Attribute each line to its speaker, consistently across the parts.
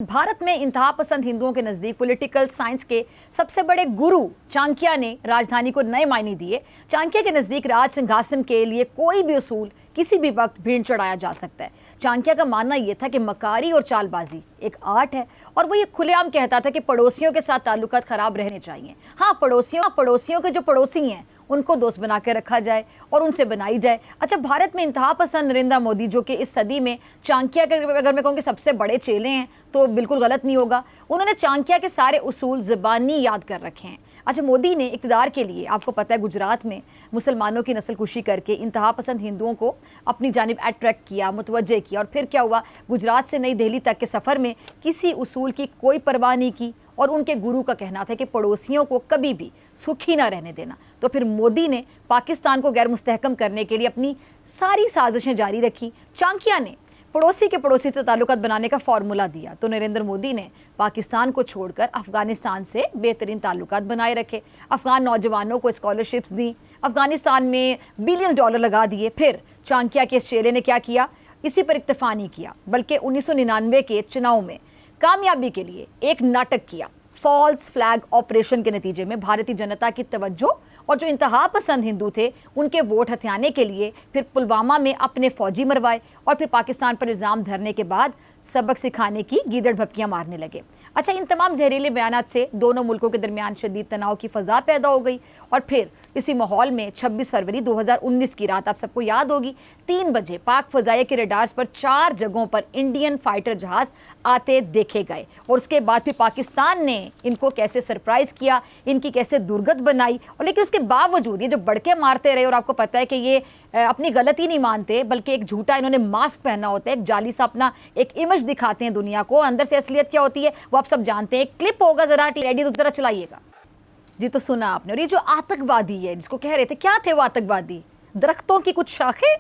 Speaker 1: भारत में इंतहा पसंद हिंदुओं के नजदीक पॉलिटिकल साइंस के सबसे बड़े गुरु चाणक्य ने राजधानी को नए मायने दिए। चाणक्य के नजदीक राज सिंहासन के लिए कोई भी उसूल किसी भी वक्त भीड़ चढ़ाया जा सकता है। चाणक्य का मानना यह था कि मकारी और चालबाजी एक आर्ट है और वो ये खुलेआम कहता था कि पड़ोसियों के साथ ताल्लुकात खराब रहने चाहिए। हाँ, पड़ोसियों के जो पड़ोसी हैं उनको दोस्त बना के रखा जाए और उनसे बनाई जाए। अच्छा, भारत में इंतहा पसंद नरेंद्र मोदी जो कि इस सदी में चाणक्य के, अगर मैं कहूँ कि सबसे बड़े चेले हैं तो बिल्कुल गलत नहीं होगा। उन्होंने चाणक्य के सारे उसूल ज़बानी याद कर रखे हैं। अच्छा, मोदी ने इक़्तिदार के लिए, आपको पता है, गुजरात में मुसलमानों की नस्लकुशी करके इंतहा पसंद हिंदुओं को अपनी जानिब अट्रैक्ट किया, मुतवज्जे किया। और फिर क्या हुआ, गुजरात से नई दिल्ली तक के सफ़र में किसी उसूल की कोई परवाह नहीं की और उनके गुरु का कहना था कि पड़ोसियों को कभी भी सुखी ना रहने देना। तो फिर मोदी ने पाकिस्तान को गैर मुस्तहकम करने के लिए अपनी सारी साजिशें जारी रखी। चाणक्य ने पड़ोसी के पड़ोसी से ताल्लुकात बनाने का फॉर्मूला दिया तो नरेंद्र मोदी ने पाकिस्तान को छोड़कर अफगानिस्तान से बेहतरीन ताल्लुकात बनाए रखे। अफगान नौजवानों को स्कॉलरशिप्स दी, अफगानिस्तान में बिलियंस डॉलर लगा दिए। फिर चाणक्य के इस चेले ने क्या किया, इसी पर इक्तफा नहीं किया बल्कि 1999 के चुनाव में कामयाबी के लिए एक नाटक किया। फॉल्स फ्लैग ऑपरेशन के नतीजे में भारतीय जनता की तवज्जो और जो इंतहा पसंद हिंदू थे उनके वोट हथियाने के लिए फिर पुलवामा में अपने फौजी मरवाए और फिर पाकिस्तान पर इल्ज़ाम धरने के बाद सबक सिखाने की गीदड़ भपकियां मारने लगे। अच्छा, इन तमाम जहरीले बयानात से दोनों मुल्कों के दरमियान शदीद तनाव की फ़ज़ा पैदा हो गई और फिर इसी माहौल में 26 फरवरी 2019 की रात, आप सबको याद होगी, 3 बजे पाक फ़ज़ाइया के रेडार्स पर 4 जगहों पर इंडियन फाइटर जहाज़ आते देखे गए और उसके बाद फिर पाकिस्तान ने इनको कैसे सरप्राइज़ किया, इनकी कैसे दुर्गत बनाई। और लेकिन उसके बावजूद ये जो बड़के मारते रहे और आपको पता है कि ये अपनी गलती नहीं मानते बल्कि एक झूठा इन्होंने मास्क पहना होता है, एक जाली सा अपना एक इमेज दिखाते हैं दुनिया को, अंदर से असलियत क्या होती है वो आप सब जानते हैं। क्लिप होगा, ज़रा रेडी तो ज़रा चलाइएगा जी। तो सुना आपने। और ये जो आतंकवादी है जिसको कह रहे थे, क्या थे वो आतंकवादी? दरख्तों की कुछ शाखें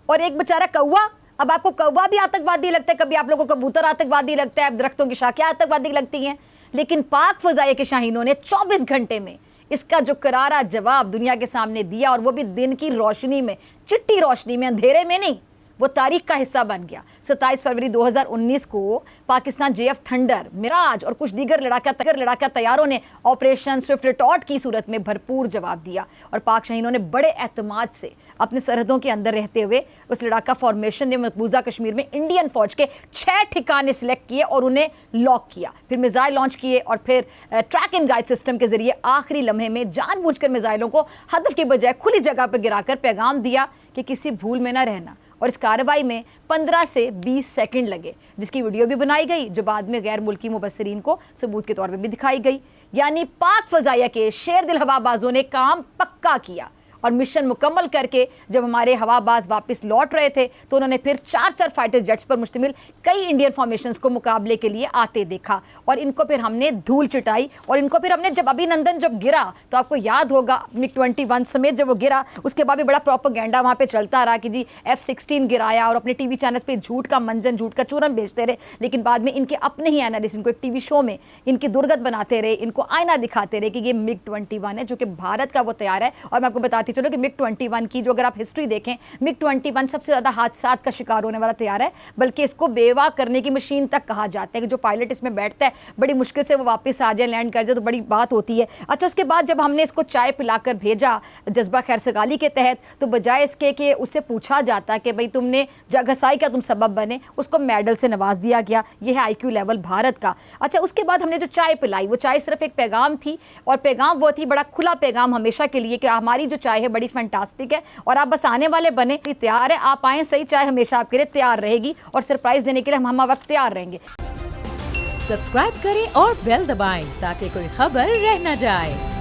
Speaker 1: और एक बेचारा कौवा। अब आपको कौवा भी आतंकवादी लगता है, कभी आप लोगों को कबूतर आतंकवादी लगता है, दरख्तों की शाखें आतंकवादी लगती हैं। लेकिन पाक फ़ज़ाइया के शाहीनों ने 24 घंटे में इसका जो करारा जवाब दुनिया के सामने दिया और वो भी दिन की रोशनी में, चिट्टी रोशनी में, अंधेरे में नहीं, वो तारीख का हिस्सा बन गया। 27 फरवरी 2019 को पाकिस्तान JF थंडर, मिराज और कुछ दीगर लड़ाका तैयारों ने ऑपरेशन स्विफ्ट रिटॉर्ट की सूरत में भरपूर जवाब दिया और पाक शाहीनों ने बड़े एतमाद से अपने सरहदों के अंदर रहते हुए उस लड़ाका फॉर्मेशन ने मकबूजा कश्मीर में इंडियन फौज के 6 ठिकाने सिलेक्ट किए और उन्हें लॉक किया। फिर मिसाइल लॉन्च किए और फिर ट्रैक एंड गाइड सिस्टम के जरिए आखिरी लम्हे में जानबूझकर मिसाइलों को हदफ की बजाय खुली जगह पर गिराकर पैगाम दिया कि किसी भूल में न रहना। और इस कार्रवाई में 15 से 20 सेकंड लगे, जिसकी वीडियो भी बनाई गई जो बाद में गैर मुल्की मुबस्सिरीन को सबूत के तौर पर भी दिखाई गई। यानी पाक फ़ज़ाइया के शेर दिल हवाबाजों ने काम पक्का किया और मिशन मुकम्मल करके जब हमारे हवाबाज वापस लौट रहे थे तो उन्होंने फिर 4 फाइटर जेट्स पर मुश्तमिल कई इंडियन फॉर्मेशंस को मुकाबले के लिए आते देखा और इनको फिर हमने धूल चिटाई और इनको फिर हमने जब अभिनंदन जब गिरा तो आपको याद होगा MiG-21 समेत जब वो गिरा उसके बाद भी बड़ा प्रोपेगेंडा वहाँ पे चलता रहा कि जी F-16 गिराया और अपने TV चैनल्स पे झूठ का मंजन, झूठ का चूरन बेचते रहे। लेकिन बाद में इनके अपने ही एनालिस्ट इनको एक TV शो में इनकी दुर्गत बनाते रहे, इनको आईना दिखाते रहे कि ये MiG-21 है जो कि भारत का वो तैयार है। और मैं आपको बताती चलो कि MiG-21 की जो अगर आप हिस्ट्री देखें, MiG-21 सबसे ज़्यादा हादसात का शिकार होने वाला तैयार है, बल्कि इसको बेवा करने की मशीन तक कहा जाता है कि जो पायलट इसमें बैठता है बड़ी मुश्किल से वो वापस आ जाए, लैंड कर जाए तो बड़ी बात होती है। अच्छा, उसके बाद जब हमने इसको चाय पिलाकर भेजा जज्बा खैरसगाली के तहत तो बजाय इसके कि उससे पूछा जाता कि भाई तुमने जगहसाई का तुम सबब बने, उसको मेडल से नवाज दिया गया। ये है IQ लेवल भारत का। अच्छा, उसके बाद हमने जो चाय पिलाई वो चाय सिर्फ एक पैगाम थी और पैगाम वो थी बड़ा खुला पैगाम हमेशा के लिए कि हमारी जो चाय है बड़ी फैंटास्टिक है और आप बस आने वाले बने तैयार है, आप आए, सही चाय हमेशा आपके लिए तैयार रहेगी और सरप्राइज देने के लिए हम वक्त तैयार रहेंगे।
Speaker 2: सब्सक्राइब करें और बेल दबाएं ताकि कोई खबर रह न जाए।